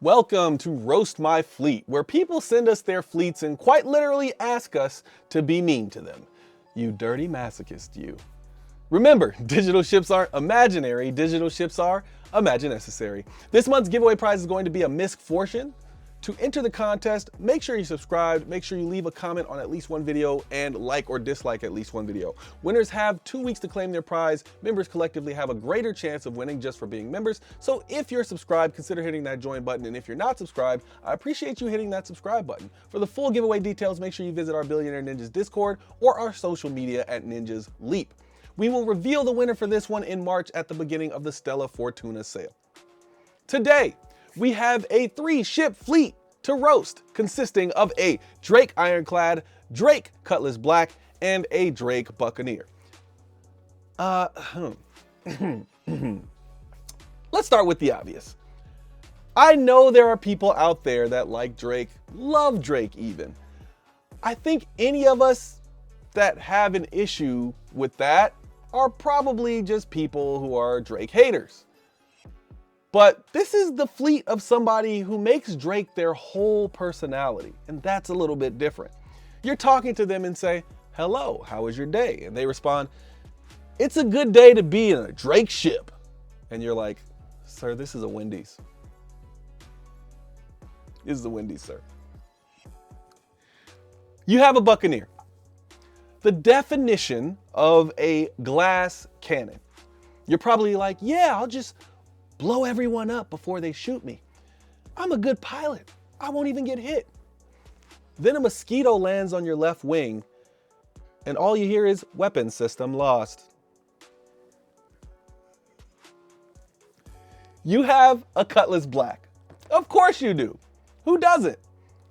Welcome to Roast My Fleet, where people send us their fleets and quite literally ask us to be mean to them. You dirty masochist, you. Remember, digital ships aren't imaginary, digital ships are imagine-necessary. This month's giveaway prize is going to be a Misc Fortune. To enter the contest, make sure you subscribe, make sure you leave a comment on at least one video, and like or dislike at least one video. Winners have 2 weeks to claim their prize. Members collectively have a greater chance of winning just for being members. So if you're subscribed, consider hitting that join button. And if you're not subscribed, I appreciate you hitting that subscribe button. For the full giveaway details, make sure you visit our Billionaire Ninjas Discord or our social media at Ninjas Leap. We will reveal the winner for this one in March at the beginning of the Stella Fortuna sale. Today, we have a 3-ship fleet to roast, consisting of a Drake Ironclad, Drake Cutlass Black, and a Drake Buccaneer. Let's start with the obvious. I know there are people out there that like Drake, love Drake even. I think any of us that have an issue with that are probably just people who are Drake haters. But this is the fleet of somebody who makes Drake their whole personality, and that's a little bit different. You're talking to them and say, "Hello, how was your day?" And they respond, "It's a good day to be in a Drake ship." And you're like, "Sir, this is a Wendy's. This is a Wendy's, sir." You have a Buccaneer. The definition of a glass cannon. You're probably like, "Yeah, I'll just blow everyone up before they shoot me. I'm a good pilot. I won't even get hit." Then a mosquito lands on your left wing, and all you hear is weapon system lost. You have a Cutlass Black. Of course you do. Who doesn't?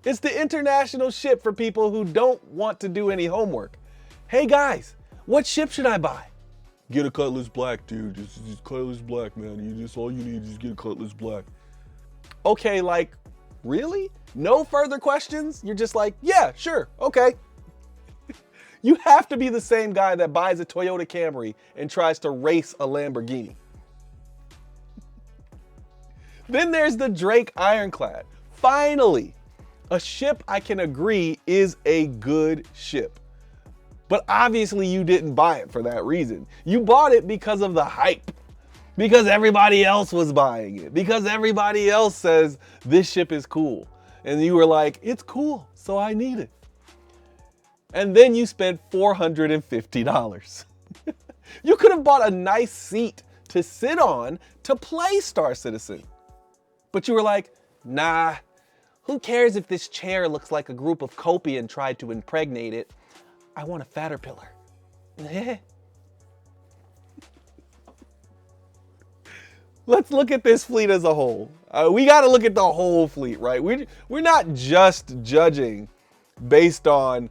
It's the international ship for people who don't want to do any homework. Hey guys, what ship should I buy? Get a Cutlass Black, dude. Just Cutlass Black, man. All you need is get a Cutlass Black. Okay, like, really? No further questions? You're just like, yeah, sure, okay. You have to be the same guy that buys a Toyota Camry and tries to race a Lamborghini. Then there's the Drake Ironclad. Finally, a ship I can agree is a good ship. But obviously you didn't buy it for that reason. You bought it because of the hype, because everybody else was buying it, because everybody else says this ship is cool. And you were like, it's cool, so I need it. And then you spent $450. You could have bought a nice seat to sit on to play Star Citizen. But you were like, nah, who cares if this chair looks like a group of Copian tried to impregnate it? I want a Caterpillar. Let's look at this fleet as a whole. We got to look at the whole fleet, right? We're not just judging based on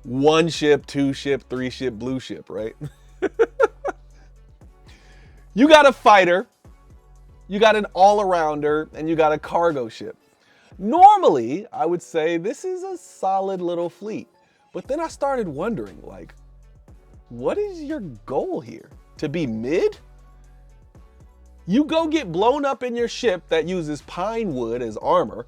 1 ship, 2 ship, 3 ship, blue ship, right? You got a fighter, you got an all-arounder, and you got a cargo ship. Normally, I would say this is a solid little fleet. But then I started wondering, like, what is your goal here? To be mid? You go get blown up in your ship that uses pine wood as armor.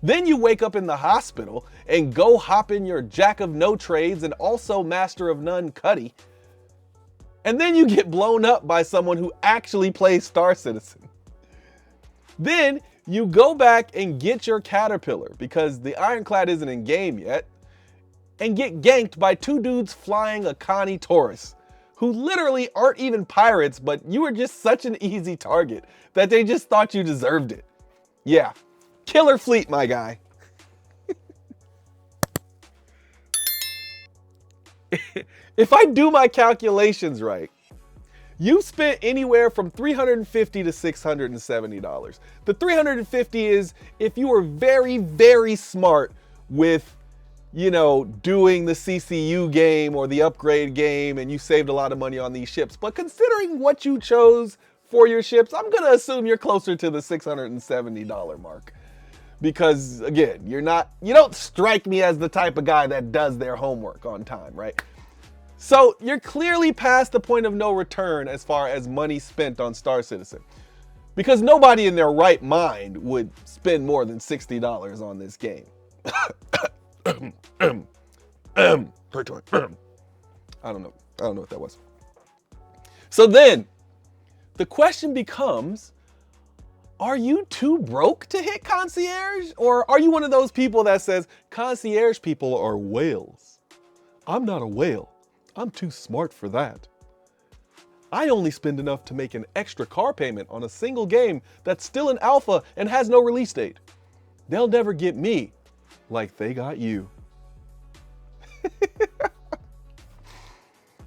Then you wake up in the hospital and go hop in your jack of no trades and also master of none Cuddy. And then you get blown up by someone who actually plays Star Citizen. Then you go back and get your Caterpillar because the Ironclad isn't in game yet, and get ganked by 2 dudes flying a Connie Taurus, who literally aren't even pirates, but you were just such an easy target that they just thought you deserved it. Yeah, killer fleet, my guy. If I do my calculations right, you spent anywhere from $350 to $670. The $350 is if you were very, very smart with, you know, doing the CCU game or the upgrade game, and you saved a lot of money on these ships. But considering what you chose for your ships, I'm gonna assume you're closer to the $670 mark. Because again, you don't strike me as the type of guy that does their homework on time, right? So you're clearly past the point of no return as far as money spent on Star Citizen. Because nobody in their right mind would spend more than $60 on this game. I don't know. I don't know what that was. So then, the question becomes, are you too broke to hit concierge? Or are you one of those people that says, concierge people are whales? I'm not a whale. I'm too smart for that. I only spend enough to make an extra car payment on a single game that's still in alpha and has no release date. They'll never get me like they got you.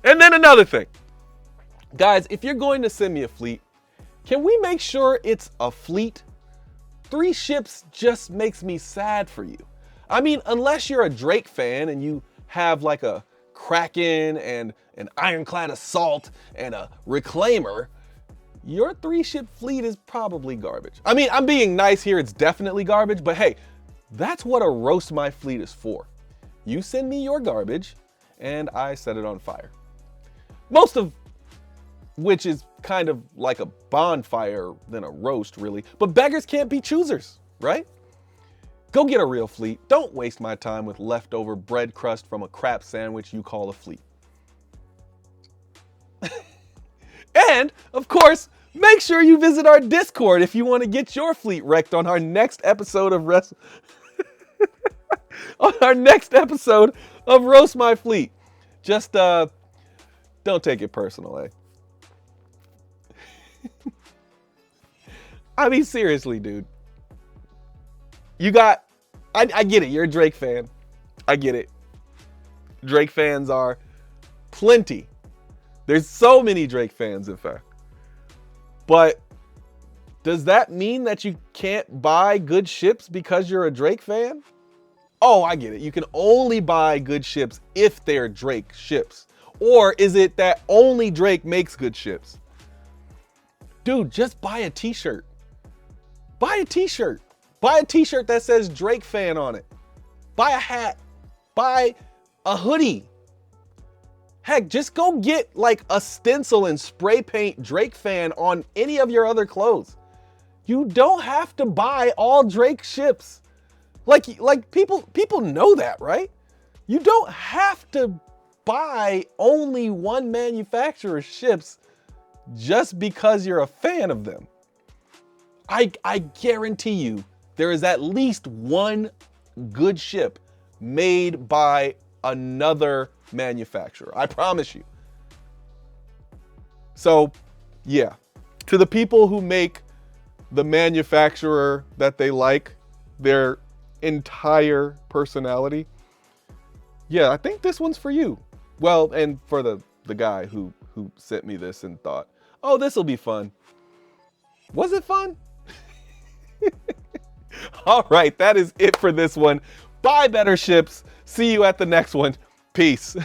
And then another thing. Guys, if you're going to send me a fleet, can we make sure it's a fleet? 3 ships just makes me sad for you. I mean, unless you're a Drake fan and you have like a Kraken and an Ironclad Assault and a Reclaimer, your 3-ship fleet is probably garbage. I mean, I'm being nice here, it's definitely garbage, but hey, that's what a roast my fleet is for. You send me your garbage and I set it on fire. Most of which is kind of like a bonfire than a roast, really. But beggars can't be choosers, right? Go get a real fleet. Don't waste my time with leftover bread crust from a crap sandwich you call a fleet. And, of course, make sure you visit our Discord if you want to get your fleet wrecked on our next episode of Roast My Fleet. Just, don't take it personal, eh? I mean, seriously, dude. I get it. You're a Drake fan. I get it. Drake fans are plenty. There's so many Drake fans, in fact. But does that mean that you can't buy good ships because you're a Drake fan? Oh, I get it. You can only buy good ships if they're Drake ships. Or is it that only Drake makes good ships? Dude, just buy a t-shirt. Buy a t-shirt. Buy a t-shirt that says Drake fan on it. Buy a hat. Buy a hoodie. Heck, just go get like a stencil and spray paint Drake fan on any of your other clothes. You don't have to buy all Drake ships. Like people know that, right? You don't have to buy only one manufacturer's ships just because you're a fan of them. I guarantee you there is at least one good ship made by another manufacturer. I promise you. So, yeah. To the people who make the manufacturer that they like their entire personality, yeah, I think this one's for you. Well, and for the guy who sent me this and thought, oh, this will be fun. Was it fun? All right, that is it for this one. Buy better ships. See you at the next one. Peace.